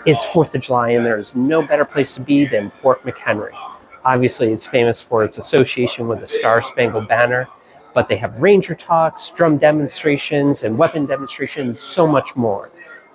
It's 4th of July and there's no better place to be than Fort McHenry. Obviously, it's famous for its association with the Star-Spangled Banner, but they have ranger talks, drum demonstrations, and weapon demonstrations, so much more.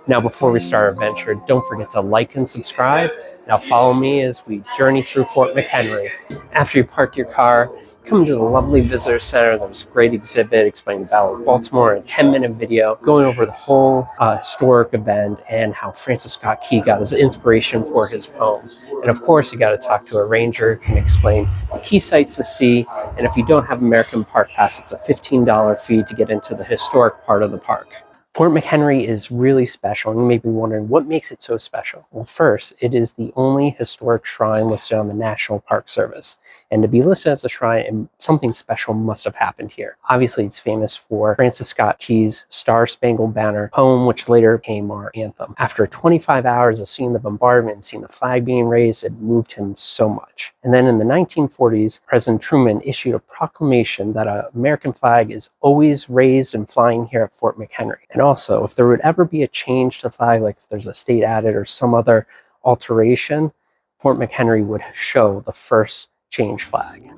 Now, before we start our adventure, don't forget to like and subscribe. Now follow me as we journey through Fort McHenry. After you park your car, come to the lovely visitor center. There's a great exhibit explaining the Battle of Baltimore, a 10-minute video going over the whole historic event and how Francis Scott Key got his inspiration for his poem. And of course, you got to talk to a ranger who can explain the key sites to see. And if you don't have American Park Pass, it's a $15 fee to get into the historic part of the park. Fort McHenry is really special, and you may be wondering what makes it so special. Well, first, it is the only historic shrine listed on the National Park Service. And to be listed as a shrine, something special must have happened here. Obviously, it's famous for Francis Scott Key's Star-Spangled Banner poem, which later became our anthem. After 25 hours of seeing the bombardment and seeing the flag being raised, it moved him so much. And then in the 1940s, President Truman issued a proclamation that an American flag is always raised and flying here at Fort McHenry. And also, if there would ever be a change to the flag, like if there's a state added or some other alteration, Fort McHenry would show the first change flag.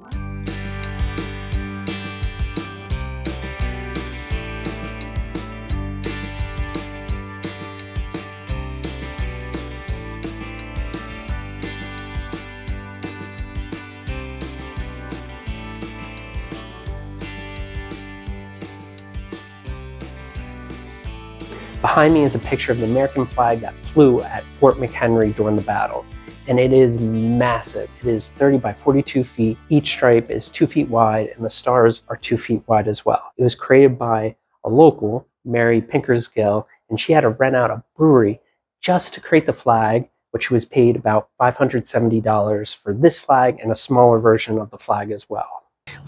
Behind me is a picture of the American flag that flew at Fort McHenry during the battle. And it is massive. It is 30 by 42 feet. Each stripe is 2 feet wide and the stars are 2 feet wide as well. It was created by a local, Mary Pinkersgill, and she had to rent out a brewery just to create the flag, which was paid about $570 for this flag and a smaller version of the flag as well.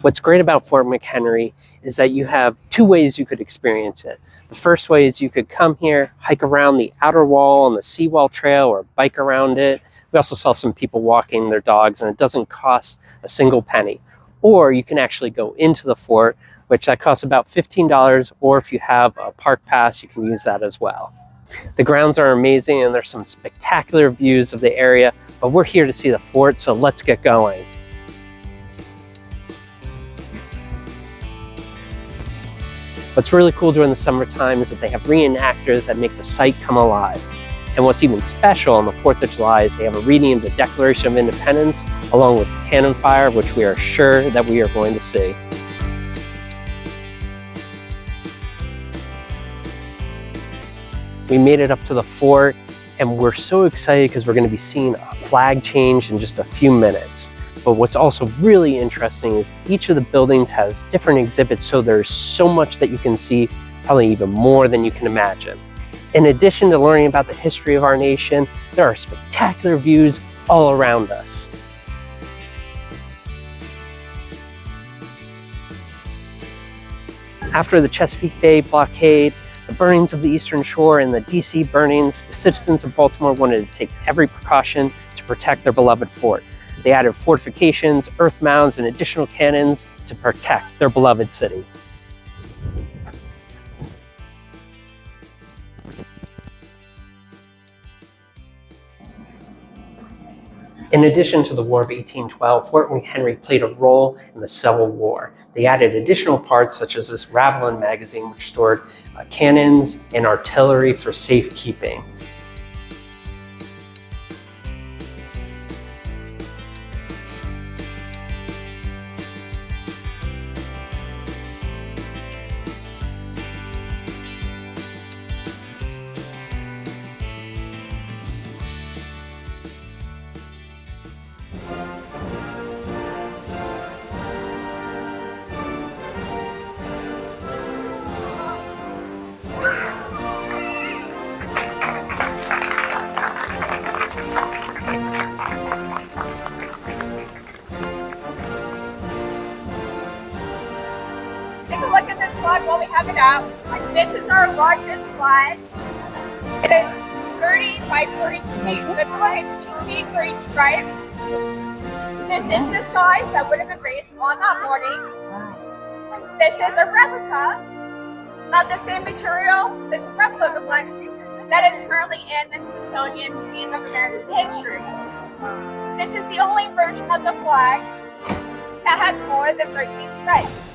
What's great about Fort McHenry is that you have two ways you could experience it. The first way is you could come here, hike around the outer wall on the seawall trail or bike around it. We also saw some people walking their dogs, and it doesn't cost a single penny. Or you can actually go into the fort, which that costs about $15, or if you have a park pass, you can use that as well. The grounds are amazing and there's some spectacular views of the area, but we're here to see the fort, so let's get going. What's really cool during the summertime is that they have reenactors that make the site come alive. And what's even special on the 4th of July is they have a reading of the Declaration of Independence along with cannon fire, which we are sure that we are going to see. We made it up to the fort and we're so excited because we're going to be seeing a flag change in just a few minutes. But what's also really interesting is each of the buildings has different exhibits, so there's so much that you can see, probably even more than you can imagine. In addition to learning about the history of our nation, there are spectacular views all around us. After the Chesapeake Bay blockade, the burnings of the Eastern Shore, and the DC burnings, the citizens of Baltimore wanted to take every precaution to protect their beloved fort. They added fortifications, earth mounds, and additional cannons to protect their beloved city. In addition to the War of 1812, Fort McHenry played a role in the Civil War. They added additional parts such as this Ravelin magazine, which stored cannons and artillery for safekeeping. Take a look at this flag while we have it out. This is our largest flag. It is 30 by 42 feet, so it's 2 feet for each stripe. This is the size that would have been raised on that morning. This is a replica, not the same material. This is a replica of the flag. that is currently in the Smithsonian Museum of American History. This is the only version of the flag that has more than 13 stripes.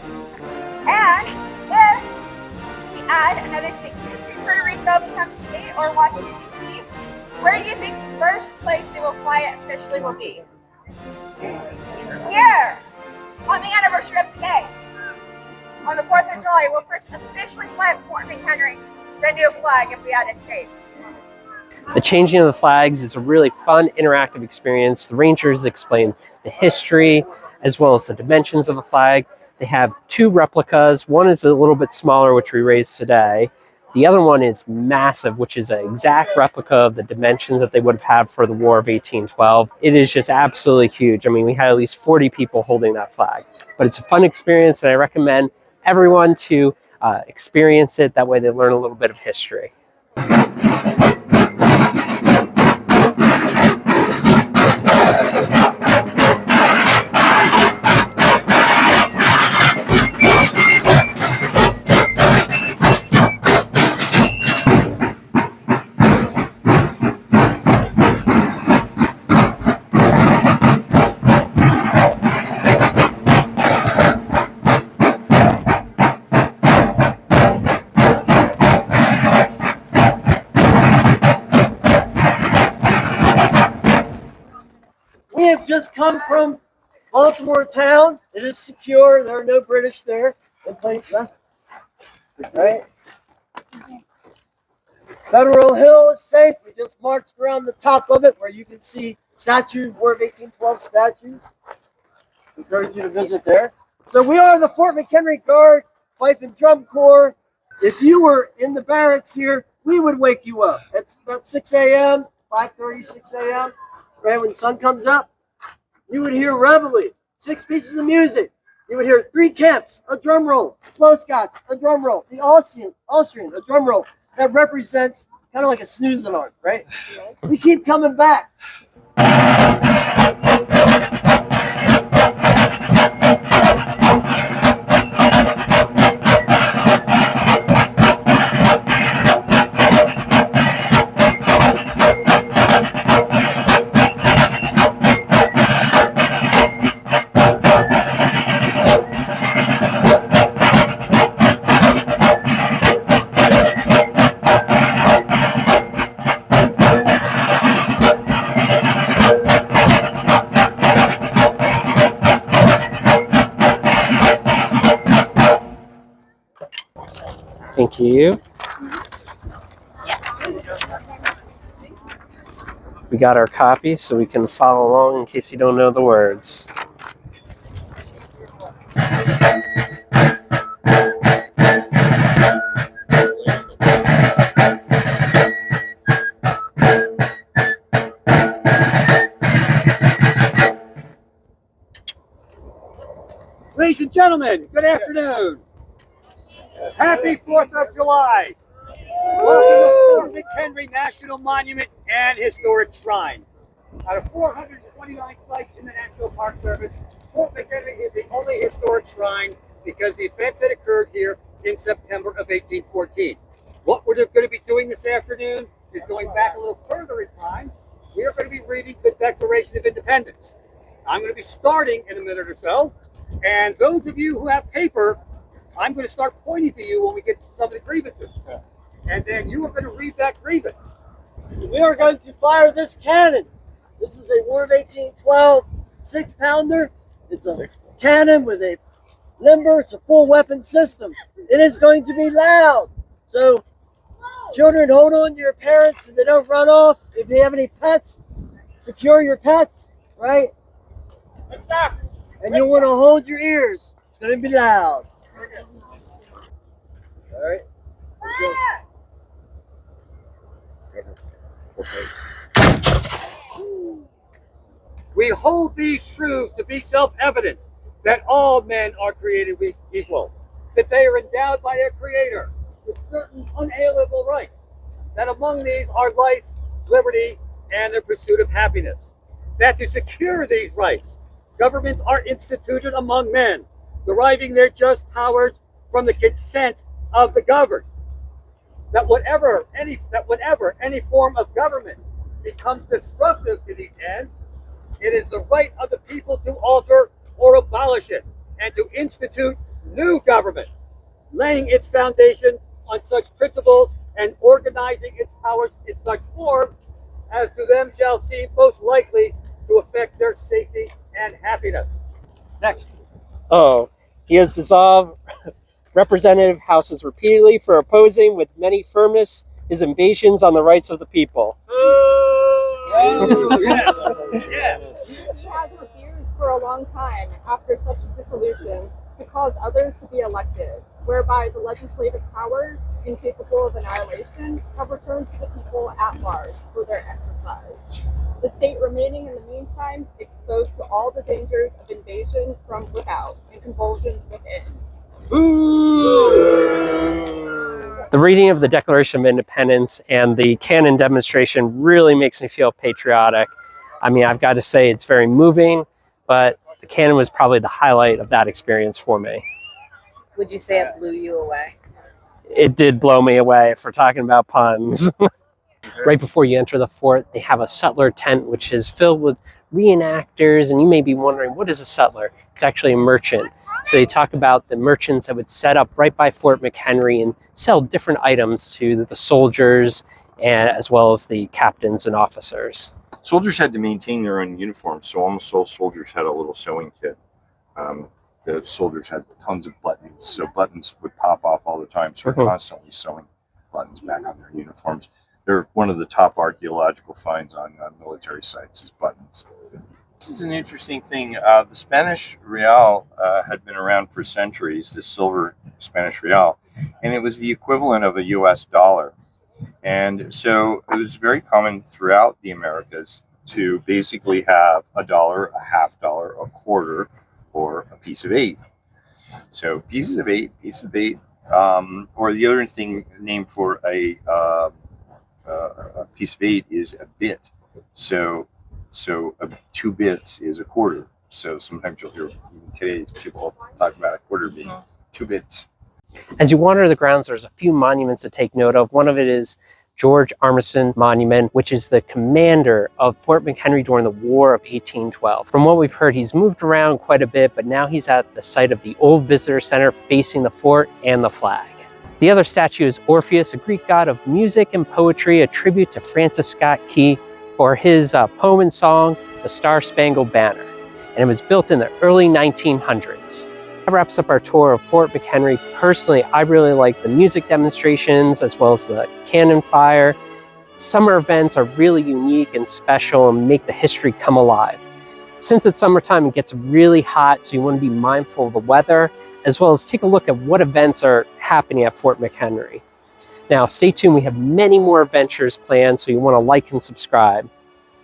And if we add another state to it, say Puerto Rico becomes state or Washington D.C., where do you think the first place they will fly it officially will be? Here, on the anniversary of today, on the 4th of July, we'll first officially fly at Fort McHenry the new flag if we add a state. The changing of the flags is a really fun, interactive experience. The Rangers explain the history as well as the dimensions of the flag. They have 2 replicas. One is a little bit smaller, which we raised today. The other one is massive, which is an exact replica of the dimensions that they would have had for the War of 1812. It is just absolutely huge. I mean, we had at least 40 people holding that flag. But it's a fun experience, and I recommend everyone to experience it. That way they learn a little bit of history. We have just come from Baltimore town. It is secure. There are no British there. Right? Federal Hill is safe. We just marched around the top of it where you can see statues, War of 1812 statues. Encourage you to visit there. So we are the Fort McHenry Guard, Fife and Drum Corps. If you were in the barracks here, we would wake you up. It's about 6 a.m., 5:30, 6 a.m. Right when the sun comes up, you would hear reveille, 6 pieces of music. You would hear 3 camps, a drum roll, slow scotch, a drum roll, the Austrian, a drum roll. That represents kind of like a snooze alarm, right? We keep coming back. Thank you. We got our copy so we can follow along in case you don't know the words. Ladies and gentlemen, good afternoon. Happy 4th of July. Welcome to Fort McHenry National Monument and Historic Shrine. Out of 429 sites in the National Park Service, Fort McHenry is the only historic shrine because the events that occurred here in September of 1814. What we're going to be doing this afternoon is going back a little further in time. We are going to be reading the Declaration of Independence. I'm going to be starting in a minute or so. And those of you who have paper, I'm going to start pointing to you when we get to some of the grievances. And then you are going to read that grievance. We are going to fire this cannon. This is a War of 1812 6-pounder. It's a cannon with a limber. It's a full weapon system. It is going to be loud. So children, hold on to your parents so they don't run off. If you have any pets, secure your pets, right? And you'll want to hold your ears. It's going to be loud. All right. We hold these truths to be self-evident, that all men are created equal, that they are endowed by their Creator with certain unalienable rights, that among these are life, liberty, and the pursuit of happiness, that to secure these rights, governments are instituted among men, deriving their just powers from the consent of the governed. that whenever any form of government becomes destructive to these ends, it is the right of the people to alter or abolish it, and to institute new government, laying its foundations on such principles and organizing its powers in such form as to them shall seem most likely to affect their safety and happiness. Next. Oh, he has dissolved representative houses repeatedly for opposing with many firmness his invasions on the rights of the people. Yes. Yes. He has refused for a long time, after such dissolutions, to cause others to be elected, whereby the legislative powers, incapable of annihilation, have returned to the people at large for their exercise. The state remaining in the meantime exposed to all the dangers of invasion from without and convulsions within. The reading of the Declaration of Independence and the cannon demonstration really makes me feel patriotic. I mean, I've got to say it's very moving, but the cannon was probably the highlight of that experience for me. Would you say it blew you away? It did blow me away, if we're talking about puns. Right before you enter the fort, they have a Sutler tent, which is filled with reenactors, and you may be wondering, what is a Sutler? It's actually a merchant. So they talk about the merchants that would set up right by Fort McHenry and sell different items to the soldiers, and as well as the captains and officers. Soldiers had to maintain their own uniforms, so almost all soldiers had a little sewing kit. The soldiers had tons of buttons, so buttons would pop off all the time, so we're constantly sewing buttons back on their uniforms. They're one of the top archaeological finds on military sites is buttons. This is an interesting thing. The Spanish real had been around for centuries, the silver Spanish real, and it was the equivalent of a US dollar. And so it was very common throughout the Americas to basically have a dollar, a half dollar, a quarter, or a piece of eight. So pieces of eight, or the other thing named for a piece of eight is a bit. So 2 bits is a quarter. So sometimes you'll hear even today's people talk about a quarter being 2 bits. As you wander the grounds, there's a few monuments to take note of. One of it is George Armistead Monument, which is the commander of Fort McHenry during the War of 1812. From what we've heard, he's moved around quite a bit, but now he's at the site of the old visitor center facing the fort and the flag. The other statue is Orpheus, a Greek god of music and poetry, a tribute to Francis Scott Key for his poem and song, The Star-Spangled Banner. And it was built in the early 1900s. That wraps up our tour of Fort McHenry. Personally, I really like the music demonstrations as well as the cannon fire. Summer events are really unique and special and make the history come alive. Since it's summertime, it gets really hot, so you want to be mindful of the weather, as well as take a look at what events are happening at Fort McHenry. Now, stay tuned. We have many more adventures planned, so you want to like and subscribe.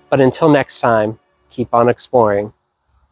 But until next time, keep on exploring.